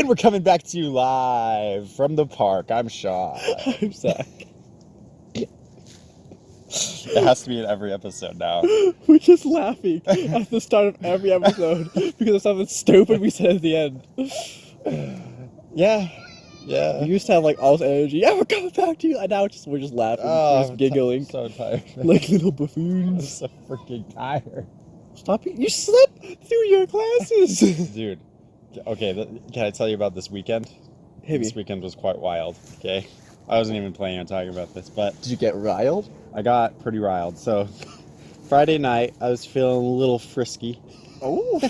And we're coming back to you live from the park. I'm Shaw. I'm Zach. It has to be in every episode now. We're just laughing at the start of every episode because of something stupid we said at the end. Yeah. We used to have like all this energy. Yeah, we're coming back to you. And now we're just laughing. We're just giggling. I'm so tired. Like little I'm buffoons. so freaking tired. Stop it. You slept through your classes. Dude. Okay, can I tell you about this weekend? Hit me. This weekend was quite wild, okay? I wasn't even planning on talking about this, but... Did you get riled? I got pretty riled. So, Friday night, I was feeling a little frisky. Oh.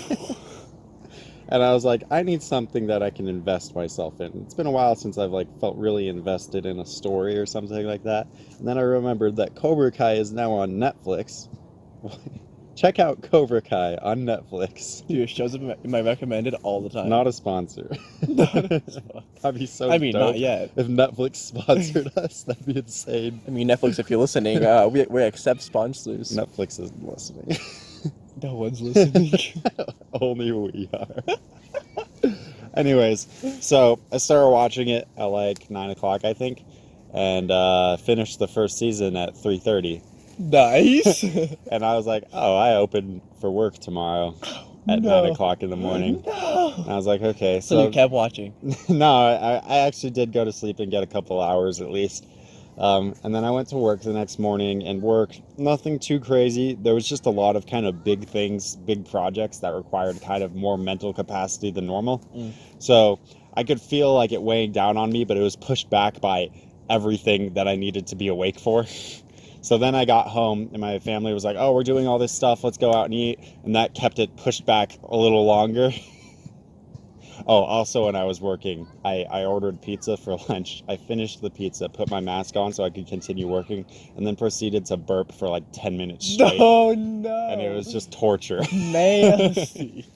And I was like, I need something that I can invest myself in. It's been a while since I've felt really invested in a story or something like that. And then I remembered that Cobra Kai is now on Netflix. Check out Cobra Kai on Netflix. Dude, it shows up in my recommended all the time. Not a sponsor. That'd be so dope not yet. if Netflix sponsored us. That'd be insane. I mean, Netflix, if you're listening, we accept sponsors. Netflix isn't listening. No one's listening. Only we are. Anyways, so I started watching it at 9 o'clock, I think, and finished the first season at 3:30. Nice. And I was like, oh, I open for work tomorrow at 9 o'clock in the morning. No. And I was like, okay. So you kept watching? No, I actually did go to sleep and get a couple hours at least. And then I went to work the next morning and worked. Nothing too crazy. There was just a lot of kind of big things, big projects that required kind of more mental capacity than normal. So I could feel it weighing down on me, but it was pushed back by everything that I needed to be awake for. So then I got home and my family was like, oh, we're doing all this stuff. Let's go out and eat. And that kept it pushed back a little longer. Oh, also when I was working, I ordered pizza for lunch. I finished the pizza, put my mask on so I could continue working, and then proceeded to burp for 10 minutes straight. Oh, no. And it was just torture. Nasty.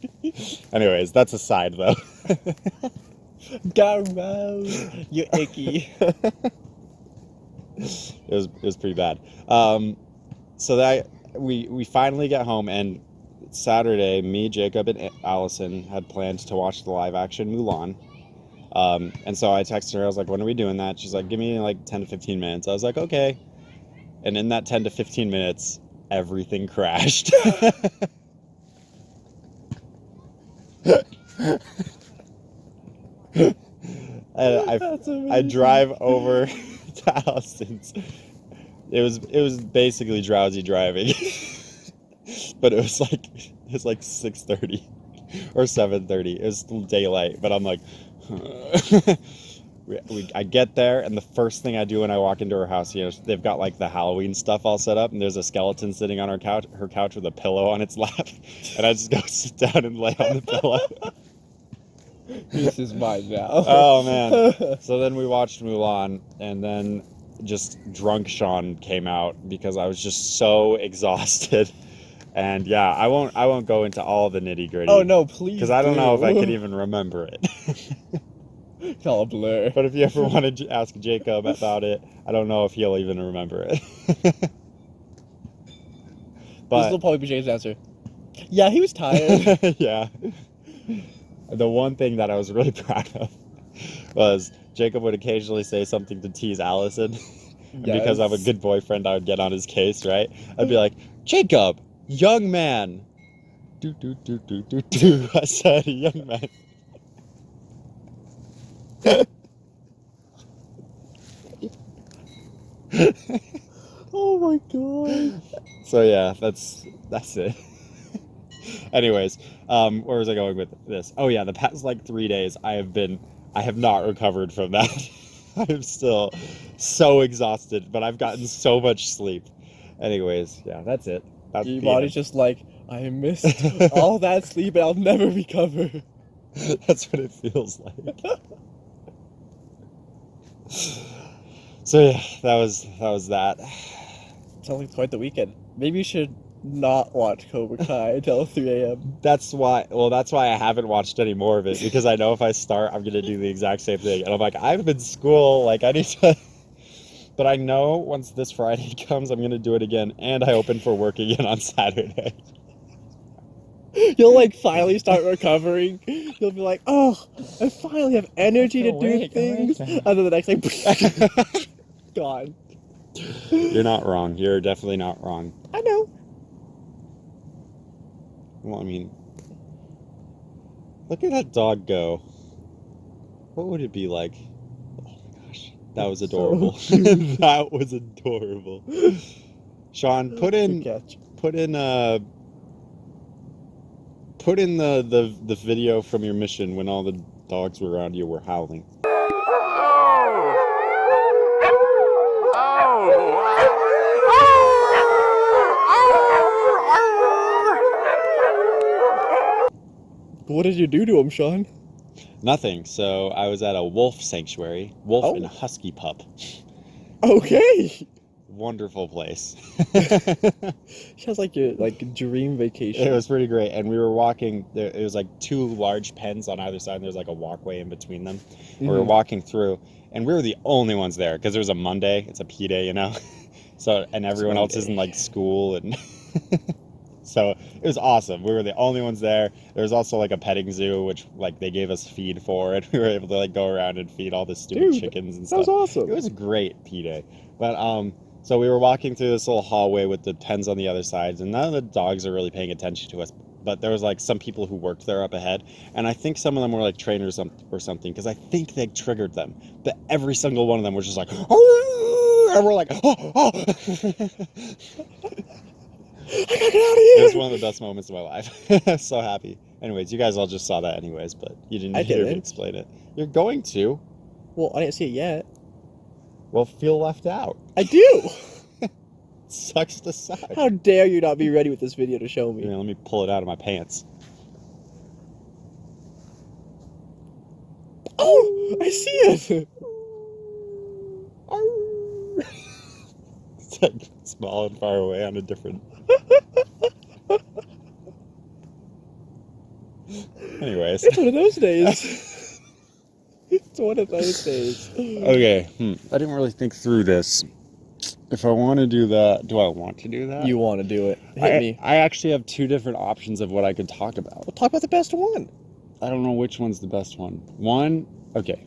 Anyways, that's a side, though. Gross. You icky. It was pretty bad. So that we finally get home, and Saturday, me, Jacob, and Allison had planned to watch the live-action Mulan. And so I texted her. I was like, when are we doing that? She's like, give me 10 to 15 minutes. I was like, okay. And in that 10 to 15 minutes, everything crashed. And I drive over to Allison's. It was basically drowsy driving. But it was 6:30 or 7:30. It was still daylight, but I'm like, I get there, and the first thing I do when I walk into her house, they've got the Halloween stuff all set up, and there's a skeleton sitting on her couch with a pillow on its lap, and I just go sit down and lay on the pillow. This is mine now. Oh man! So then we watched Mulan, and then just drunk Sean came out because I was just so exhausted. And yeah, I won't go into all the nitty gritty. Oh no, please! Because I don't know if I could even remember it. It's all a blur. But if you ever want to ask Jacob about it, I don't know if he'll even remember it. But this will probably be James' answer. Yeah, he was tired. Yeah. The one thing that I was really proud of was Jacob would occasionally say something to tease Allison. And because I'm a good boyfriend, I would get on his case, right? I'd be like, Jacob, young man. Do. I said, young man. Oh my god. So yeah, that's it. Anyways, where was I going with this? Oh yeah, the past 3 days I have not recovered from that. I'm still so exhausted, but I've gotten so much sleep. Anyways, yeah, that's it. Your body's just I missed all that sleep and I'll never recover. That's what it feels like. So yeah, that was that. Sounds like quite the weekend. Maybe you should not watch Cobra Kai until 3 a.m. That's why I haven't watched any more of it, because I know if I start, I'm going to do the exact same thing. And I'm like, I'm in school, I need to... But I know once this Friday comes, I'm going to do it again, and I open for work again on Saturday. You'll like finally start recovering. You'll be like, oh, I finally have energy to do Awake, things. awake And then the next thing, gone. You're not wrong. You're definitely not wrong. I know. Well, I mean, look at that dog go. What would it be like? Oh my gosh, that was adorable. So cute. That was adorable. Sean, Good catch. put in the video from your mission when all the dogs were around you were howling. What did you do to him, Sean? Nothing. So I was at a wolf sanctuary, wolf Oh. and husky pup. Okay. Wonderful place. Sounds like your dream vacation. It was pretty great, and we were walking. It was like two large pens on either side, and there's like a walkway in between them. We were walking through, and we were the only ones there because it was a Monday. It's a P day, you know. So and everyone else is in like school, and so it was awesome. We were the only ones there. There was also like a petting zoo, which like they gave us feed for, and we were able to like go around and feed all the stupid chickens and That stuff. was awesome. It was a great P day, but So we were walking through this little hallway with the pens on the other sides, and none of the dogs are really paying attention to us. But there was like some people who worked there up ahead, and I think some of them were like trainers or something, because I think they triggered them. But every single one of them was just like, oh, and we're like, oh, oh. I gotta get out of here. It was one of the best moments of my life. So happy. Anyways, you guys all just saw that anyways, but you didn't hear me explain it. You're going to. Well, I didn't see it yet. Well, feel left out. I do. Sucks to suck. How dare you not be ready with this video to show me? Let me pull it out of my pants. Oh, I see it. It's like small and far away on a different. Anyways. It's one of those days. It's one of those days. Okay. I didn't really think through this. If I want to do that, do I want to do that? You want to do it. Hit me. I actually have two different options of what I could talk about. We'll talk about the best one. I don't know which one's the best one. Okay.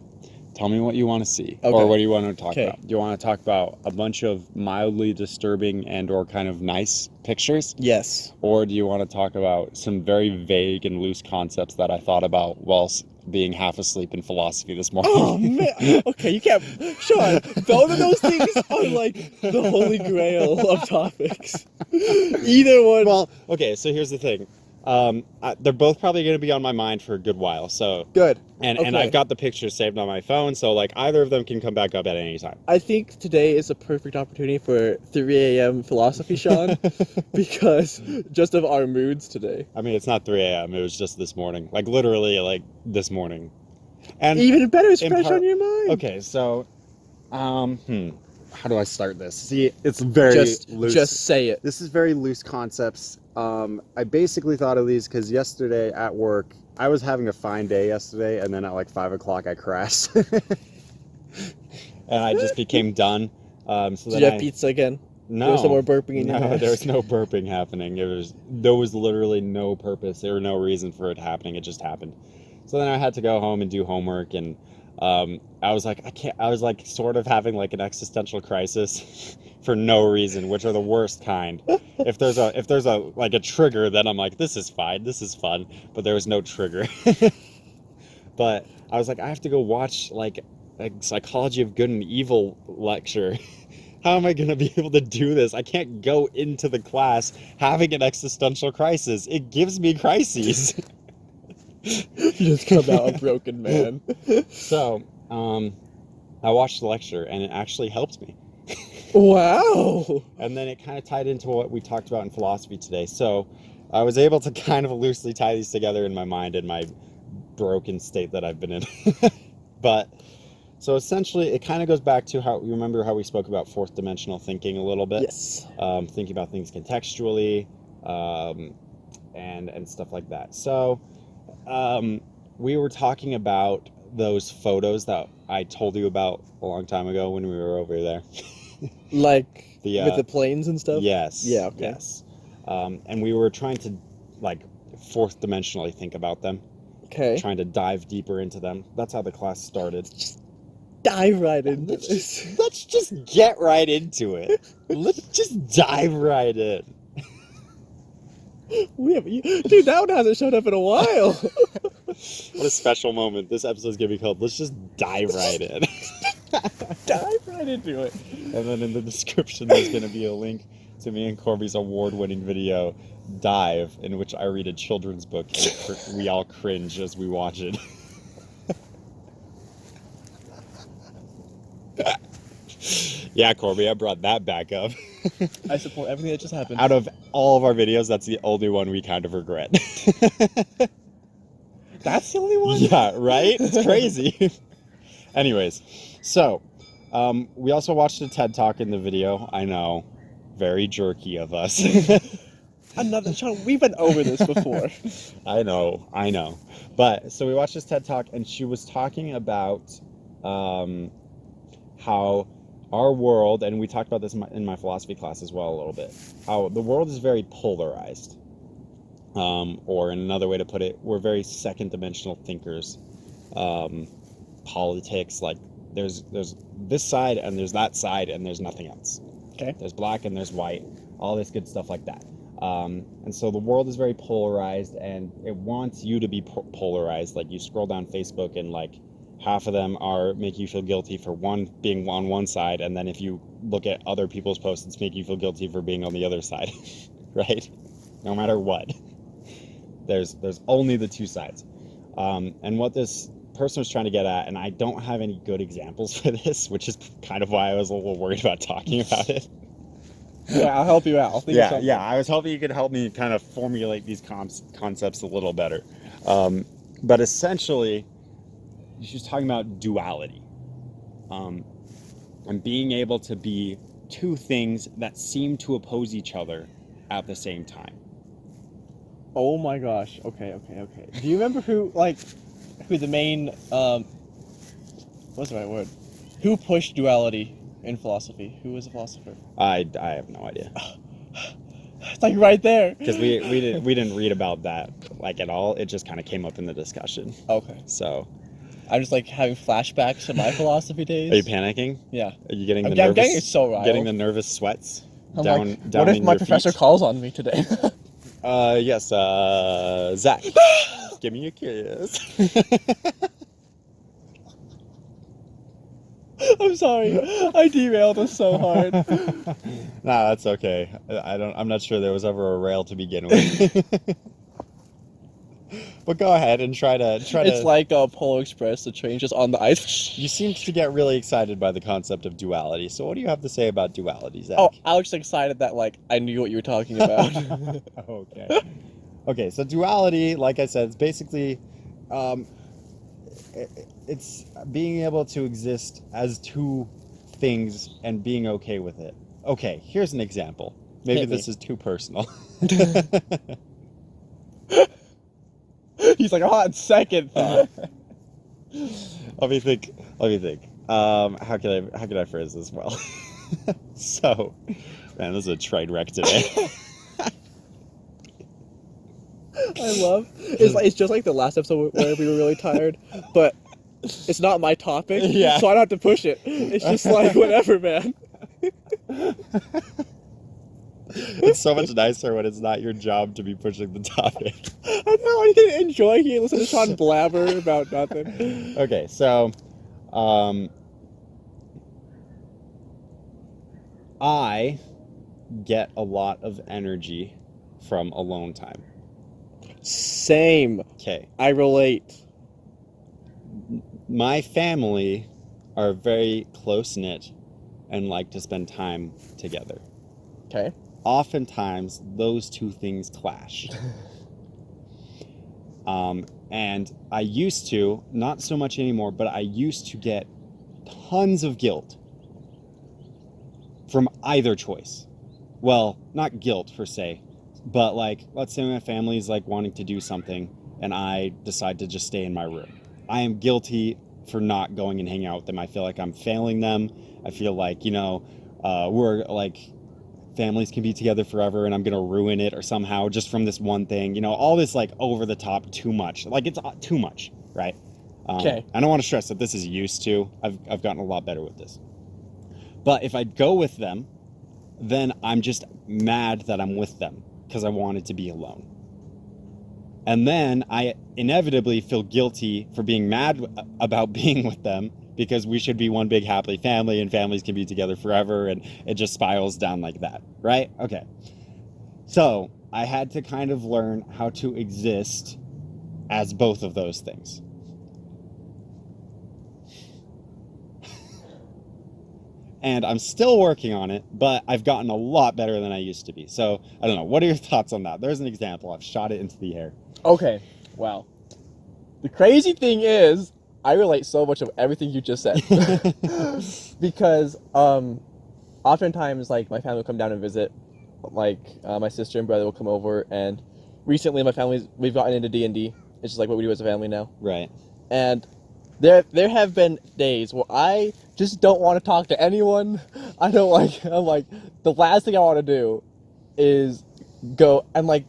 Tell me what you want to see. Okay. Or what do you want to talk about? Do you want to talk about a bunch of mildly disturbing and or kind of nice pictures? Yes. Or do you want to talk about some very vague and loose concepts that I thought about whilst being half asleep in philosophy this morning? Oh, man. Okay, you can't. Sean, both of those things are like the holy grail of topics. Either one. Well, okay, so here's the thing. They're both probably going to be on my mind for a good while. So Good. And Okay. I've got the pictures saved on my phone, so like either of them can come back up at any time. I think today is a perfect opportunity for 3 a.m. philosophy, Sean, because just of our moods today. I mean, it's not 3 a.m. It was just this morning, like literally, like this morning. And Even better, it's in fresh part- on your mind. Okay, so, how do I start this? See, it's very loose. Just say it. This is very loose concepts. I basically thought of these because yesterday at work, I was having a fine day yesterday, and then at like 5 o'clock I crashed, and I just became done. So Did then you have pizza again? No, There was no more burping in your no, mouth. there was no burping happening. There was literally no purpose. There was no reason for it happening. It just happened. So then I had to go home and do homework, and I was like, I was like sort of having like an existential crisis for no reason, which are the worst kind. If there's a like a trigger, then I'm like, this is fine, this is fun, but there was no trigger. But I was like, I have to go watch like a psychology of good and evil lecture. How am I going to be able to do this? I can't go into the class having an existential crisis. It gives me crises. You just come out a broken man. So, I watched the lecture, and it actually helped me. Wow. And then it kind of tied into what we talked about in philosophy today. So I was able to kind of loosely tie these together in my mind in my broken state that I've been in. But so essentially it kind of goes back to how you remember how we spoke about fourth dimensional thinking a little bit. Yes. Thinking about things contextually, and stuff like that. So we were talking about those photos that I told you about a long time ago when we were over there. Like The, with the planes and stuff? Yes. Yeah, okay. Yes. And we were trying to like fourth dimensionally think about them, Okay. trying to dive deeper into them. That's how the class started. Dive right into this. Let's just get right into it. Let's just dive right in. Dude, that one hasn't showed up in a while. What a special moment. This episode's gonna be called Let's Just Dive Right In. Dive right into it. And then in the description there's gonna be a link to me and Corby's award-winning video, Dive, in which I read a children's book and we all cringe as we watch it. Yeah, Corby, I brought that back up. I support everything that just happened. Out of all of our videos, that's the only one we kind of regret. That's the only one? Yeah, right? It's crazy. Anyways, so we also watched a TED Talk in the video. I know, very jerky of us. Sean, we've been over this before. I know. But so we watched this TED Talk, and she was talking about how our world, and we talked about this in my philosophy class as well a little bit, how the world is very polarized. Or in another way to put it, we're very second-dimensional thinkers. Politics, like there's this side and there's that side and there's nothing else. Okay. There's black and there's white, all this good stuff like that. And so the world is very polarized, and it wants you to be polarized. Like you scroll down Facebook and like half of them are make you feel guilty for being on one side, and then if you look at other people's posts, it's make you feel guilty for being on the other side, right? No matter what, there's only the two sides. And what this person was trying to get at, and I don't have any good examples for this, which is kind of why I was a little worried about talking about it. Yeah, I'll help you out. I'll think of something. Yeah, I was hoping you could help me kind of formulate these concepts a little better. But essentially, she's talking about duality, and being able to be two things that seem to oppose each other at the same time. Oh my gosh. Okay. Do you remember who the main, what's the right word? Who pushed duality in philosophy? Who was a philosopher? I have no idea. It's like right there. Because we didn't read about that like at all. It just kind of came up in the discussion. Okay. So I'm just like having flashbacks to my philosopy days. are you panicking? Yeah. Are you getting I'm getting so riled. Getting the nervous sweats I'm down like, down what if in my your professor feet? calls on me today? Yes, Zach. Give me a kiss. I'm sorry. I derailed us so hard. Nah, that's okay. I'm not sure there was ever a rail to begin with. But go ahead and try to. It's like Polar Express, the train just on the ice. You seem to get really excited by the concept of duality. So what do you have to say about duality, Zach? Oh, I was just excited that I knew what you were talking about. Okay. Okay, so duality, like I said, it's basically it's being able to exist as two things and being okay with it. Okay, here's an example. Maybe this is too personal. He's like, on second thought. Let me think. How could I phrase this well? So, man, this is a train wreck today. I love it's just like the last episode where we were really tired, but it's not my topic, Yeah. so I don't have to push it. It's just like whatever, man. It's so much nicer when it's not your job to be pushing the topic. I know, you can enjoy here, listen to Sean blabber about nothing. Okay, so I get a lot of energy from alone time. Same. Okay. I relate. My family are very close-knit and like to spend time together. Okay. Oftentimes, those two things clash. And I used to, not so much anymore, but I used to get tons of guilt from either choice. Well, not guilt per se, but like, let's say my family's like wanting to do something and I decide to just stay in my room. I am guilty for not going and hanging out with them. I feel like I'm failing them. I feel like, we're like, families can be together forever and I'm gonna ruin it or somehow just from this one thing, you know, all this like over the top too much, like it's too much, right? Okay. I don't want to stress that this is used to. I've gotten a lot better with this. But if I go with them, then I'm just mad that I'm with them because I wanted to be alone. And then I inevitably feel guilty for being mad about being with them because we should be one big happy family and families can be together forever, and it just spirals down like that, right? Okay. So I had to kind of learn how to exist as both of those things. And I'm still working on it, but I've gotten a lot better than I used to be. So, I don't know. What are your thoughts on that? There's an example. I've shot it into the air. Okay. Wow. The crazy thing is, I relate so much of everything you just said. Because, oftentimes, like, my family will come down and visit. Like, my sister and brother will come over, and recently we've gotten into D&D. It's just like what we do as a family now. Right. And there have been days where I just don't want to talk to anyone. I'm like, the last thing I want to do is go, and like,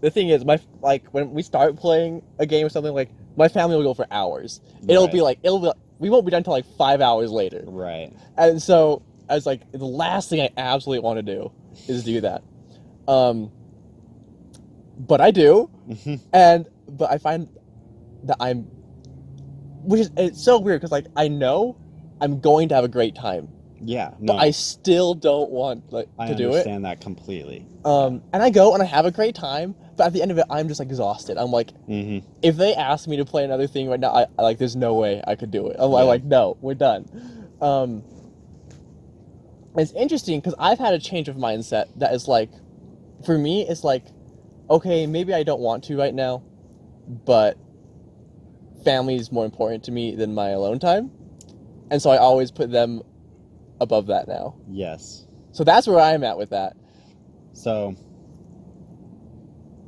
the thing is, when we start playing a game or something, like, my family will go for hours. It'll be like, we won't be done until like 5 hours later. Right. And so, I was like, the last thing I absolutely want to do is do that. But I do. But I find that it's so weird because, like, I know I'm going to have a great time. Yeah, no. But I still don't want to do it. I understand that completely. And I go and I have a great time, but at the end of it, I'm just exhausted. I'm like, if they ask me to play another thing right now, I like, there's no way I could do it. I'm like, no, we're done. It's interesting because I've had a change of mindset that is like, for me, it's like, okay, maybe I don't want to right now, but family is more important to me than my alone time. And so I always put them above that now. Yes. So that's where I'm at with that. So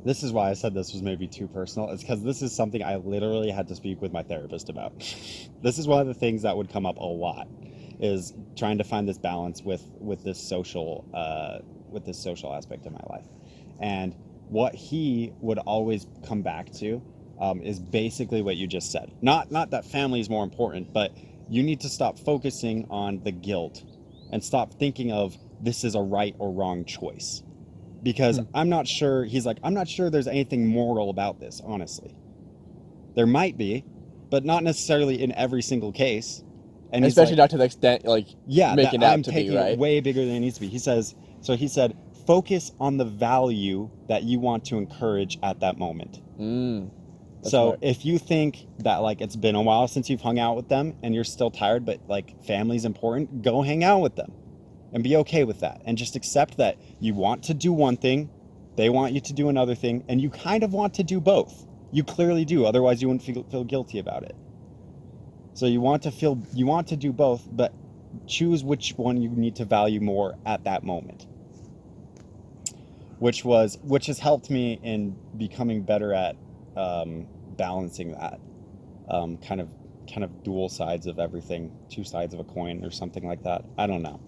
this is why I said this was maybe too personal. It's because this is something I literally had to speak with my therapist about. This is one of the things that would come up a lot, is trying to find this balance with this social aspect of my life. And what he would always come back to is basically what you just said. Not that family is more important, but you need to stop focusing on the guilt and stop thinking of this is a right or wrong choice. Because I'm not sure there's anything moral about this, honestly. There might be, but not necessarily in every single case. And especially not to the extent, like, making out to be, right? I'm taking it way bigger than it needs to be. He said, focus on the value that you want to encourage at that moment. So if you think that, like, it's been a while since you've hung out with them and you're still tired, but, like, family's important, go hang out with them and be okay with that. And just accept that you want to do one thing, they want you to do another thing, and you kind of want to do both. You clearly do, otherwise you wouldn't feel guilty about it. So you want to do both, but choose which one you need to value more at that moment. Which has helped me in becoming better at balancing that kind of dual sides of everything, two sides of a coin or something like that. I don't know.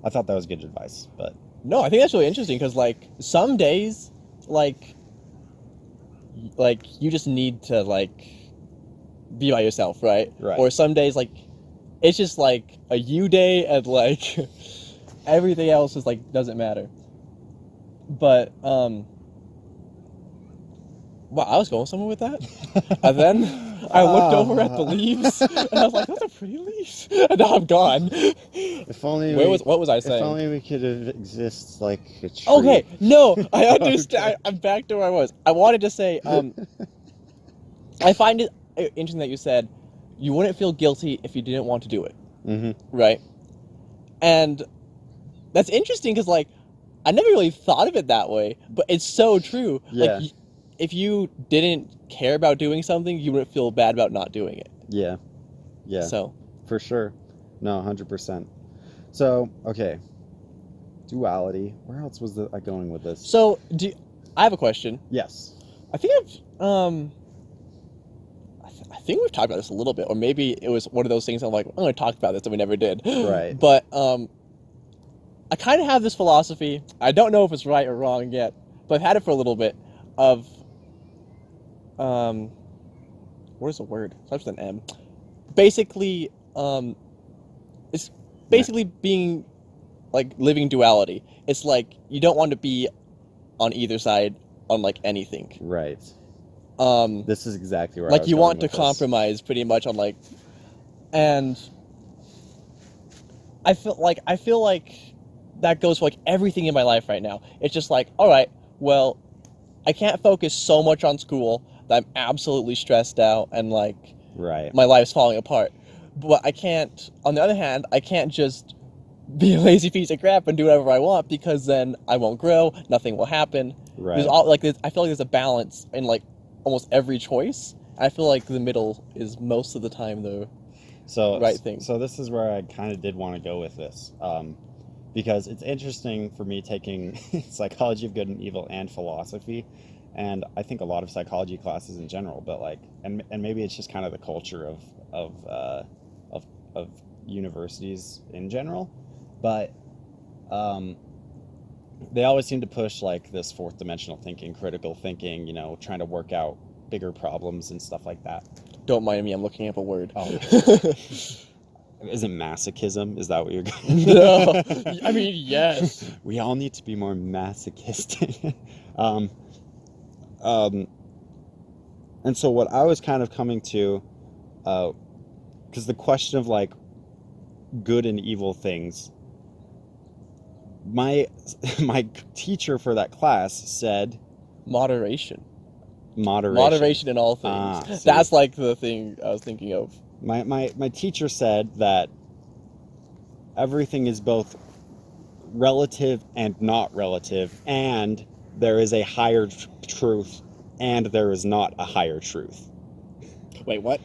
I thought that was good advice, but no, I think that's really interesting because, like, some days, like you just need to, like, be by yourself, right? Right. Or some days, like, it's just like a you day and, like, everything else is like doesn't matter. But wow, I was going somewhere with that. And then I looked over at the leaves and I was like, those are pretty leaves. And now I'm gone. If only what was I saying? If only we could exist like a tree. Okay, no, I understand. I'm back to where I was. I wanted to say, I find it interesting that you said you wouldn't feel guilty if you didn't want to do it. Right? And that's interesting because, like, I never really thought of it that way, but it's so true. Yeah. Like, if you didn't care about doing something, you wouldn't feel bad about not doing it. Yeah. Yeah. So. For sure. No, 100%. So, okay. Duality. Where else was I going with this? So, I have a question. Yes. I think I think we've talked about this a little bit, or maybe it was one of those things I'm like, I'm going to talk about this and we never did. Right. But, I kind of have this philosophy. I don't know if it's right or wrong yet, but I've had it for a little bit. Of what is the word? It starts with an M. Basically, it's basically being like living duality. It's like you don't want to be on either side on like anything. Right. Um, This is exactly where I like was you going want to with this. compromise pretty much on like, and I feel like that goes for like everything in my life right now. It's just like, all right, well, I can't focus so much on school that I'm absolutely stressed out and like Right. my life's falling apart. But I can't, on the other hand, I can't just be a lazy piece of crap and do whatever I want, because then I won't grow, nothing will happen. Right. There's all like I feel like there's a balance in like almost every choice. I feel like the middle is most of the time the right thing. So this is where I kind of did want to go with this, because it's interesting for me taking psychology of good and evil and philosophy, and I think a lot of psychology classes in general, but like, and maybe it's just kind of the culture of universities in general, but they always seem to push like this fourth dimensional thinking, critical thinking, you know, trying to work out bigger problems and stuff like that. Don't mind me, I'm looking up a word. Oh. Isn't masochism? Is that what you're going? No, I mean, yes. We all need to be more masochistic. And so what I was kind of coming to, because the question of like good and evil things, my teacher for that class said Moderation moderation. in all things. See. That's like the thing I was thinking of. My teacher said that everything is both relative and not relative, and there is a higher truth and there is not a higher truth. Wait, what?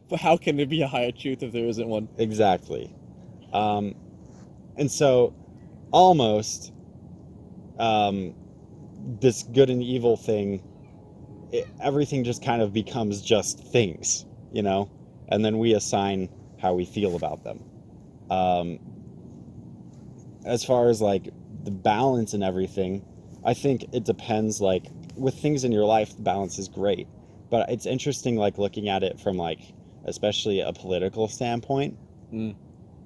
But how can there be a higher truth if there isn't one? Exactly. And so almost this good and evil thing, everything just kind of becomes just things, you know, and then we assign how we feel about them. As far as like the balance and everything, I think it depends. Like with things in your life, the balance is great, but it's interesting like looking at it from like especially a political standpoint.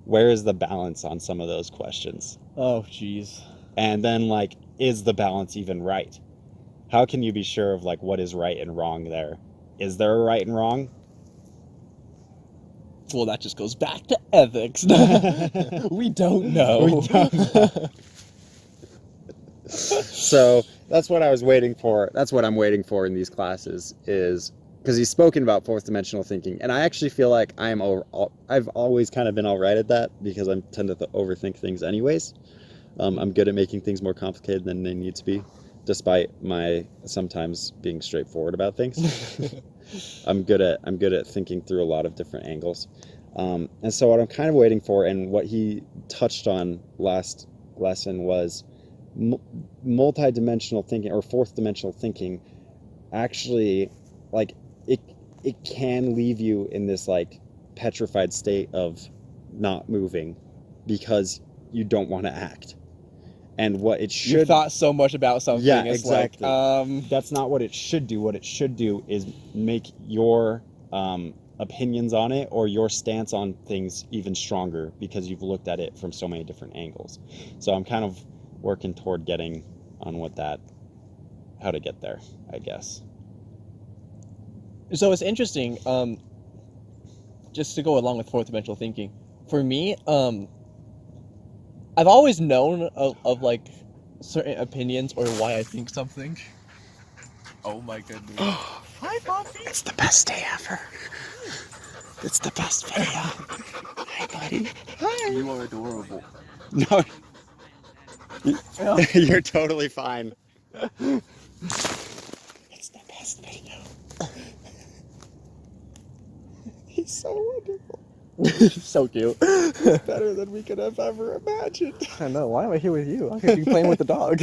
Where is the balance on some of those questions? Oh, jeez. And then like, is the balance even right? How can you be sure of like what is right and wrong there? Is there a right and wrong? Well, that just goes back to ethics. We don't know. We don't know. So that's what I was waiting for. That's what I'm waiting for in these classes, is because he's spoken about fourth dimensional thinking, and I actually feel like I've always kind of been all right at that, because I tend to overthink things anyways. I'm good at making things more complicated than they need to be, despite my sometimes being straightforward about things. I'm good at thinking through a lot of different angles. And so what I'm kind of waiting for, and what he touched on last lesson, was multi-dimensional thinking or fourth dimensional thinking. Actually, like it can leave you in this like petrified state of not moving because you don't want to act. And what it should... You thought so much about something. Yeah, it's exactly. Like, that's not what it should do. What it should do is make your opinions on it or your stance on things even stronger, because you've looked at it from so many different angles. So I'm kind of working toward getting on how to get there, I guess. So it's interesting, just to go along with fourth dimensional thinking. For me, I've always known of like certain opinions or why I think something. Oh my goodness. Hi, Poppy. It's the best day ever. It's the best video. Hi, buddy. Hi. You are adorable. No. You're totally fine. It's the best video. He's so wonderful. So cute. Better than we could have ever imagined. I know. Why am I here with you? I could be playing with the dog.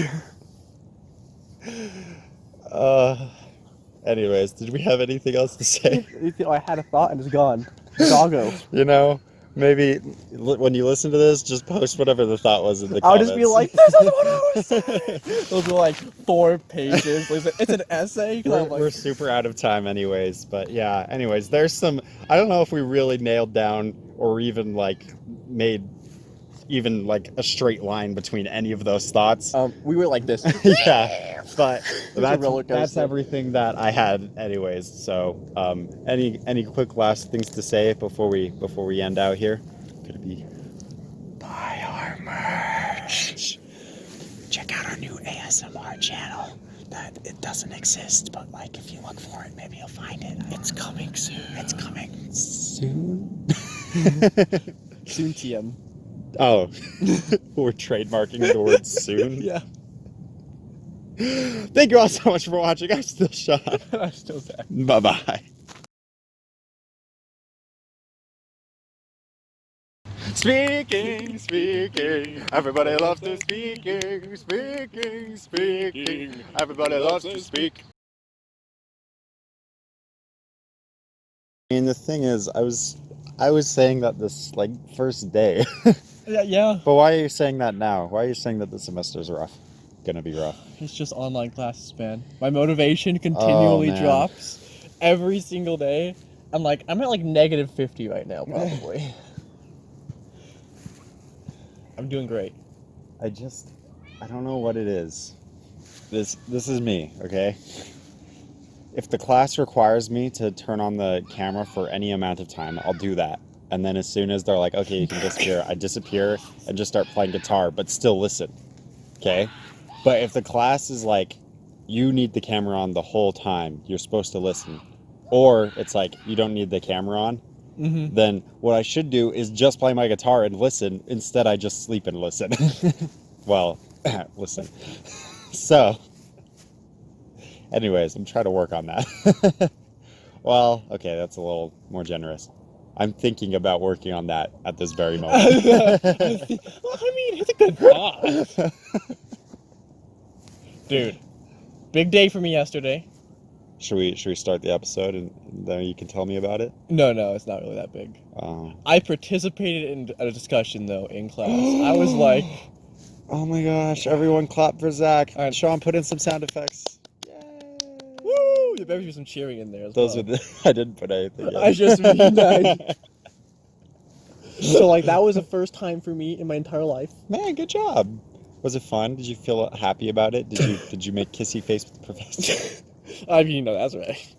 Anyways, did we have anything else to say? I had a thought and it's gone. Doggo. You know, Maybe when you listen to this, just post whatever the thought was in the I'll comments. just be like, this is what I was saying. Those are like 4 pages. It's an essay. 'Cause I'm like, We're super out of time anyways, but yeah, anyways, there's some, I don't know if we really nailed down or even like made even like a straight line between any of those thoughts. we were like this. Yeah, but a roller that's coaster. everything that I had anyways. So, any quick last things to say before we end out here? Could it be buy our merch? Check out our new ASMR channel. That it doesn't exist, but like if you look for it, maybe you'll find it. It's coming soon. It's coming soon. Soon TM. Oh, we're trademarking the word soon. Yeah. Thank you all so much for watching. I'm still Sean. I'm still Zach. Bye-bye. Speaking, everybody loves to speaking, everybody loves to speak. And the thing is, I was saying that this like first day. Yeah. But why are you saying that now? Why are you saying that the semester's rough? Gonna be rough. It's just online classes, man. My motivation continually man. drops every single day. I'm at like negative 50 right now, probably. I'm doing great. I don't know what it is. This is me, okay? If the class requires me to turn on the camera for any amount of time, I'll do that. And then as soon as they're like, okay, you can disappear, I disappear and just start playing guitar, but still listen, okay? But if the class is like, you need the camera on the whole time, you're supposed to listen, or it's like, you don't need the camera on, then what I should do is just play my guitar and listen. Instead, I just sleep and listen. Well, listen. So, anyways, I'm trying to work on that. Well, okay, that's a little more generous. I'm thinking about working on that at this very moment. Well, I mean, it's a good thought. Dude, big day for me yesterday. Should we start the episode and then you can tell me about it? No, it's not really that big. I participated in a discussion, though, in class. I was like... Oh my gosh, everyone clap for Zach. Sean, put in some sound effects. Yay! Woo! There better be some cheering in there as Those well. were I didn't put anything in. I just mean that. So, like, that was the first time for me in my entire life. Man, good job. Was it fun? Did you feel happy about it? Did you make kissy face with the professor? I mean, that's right.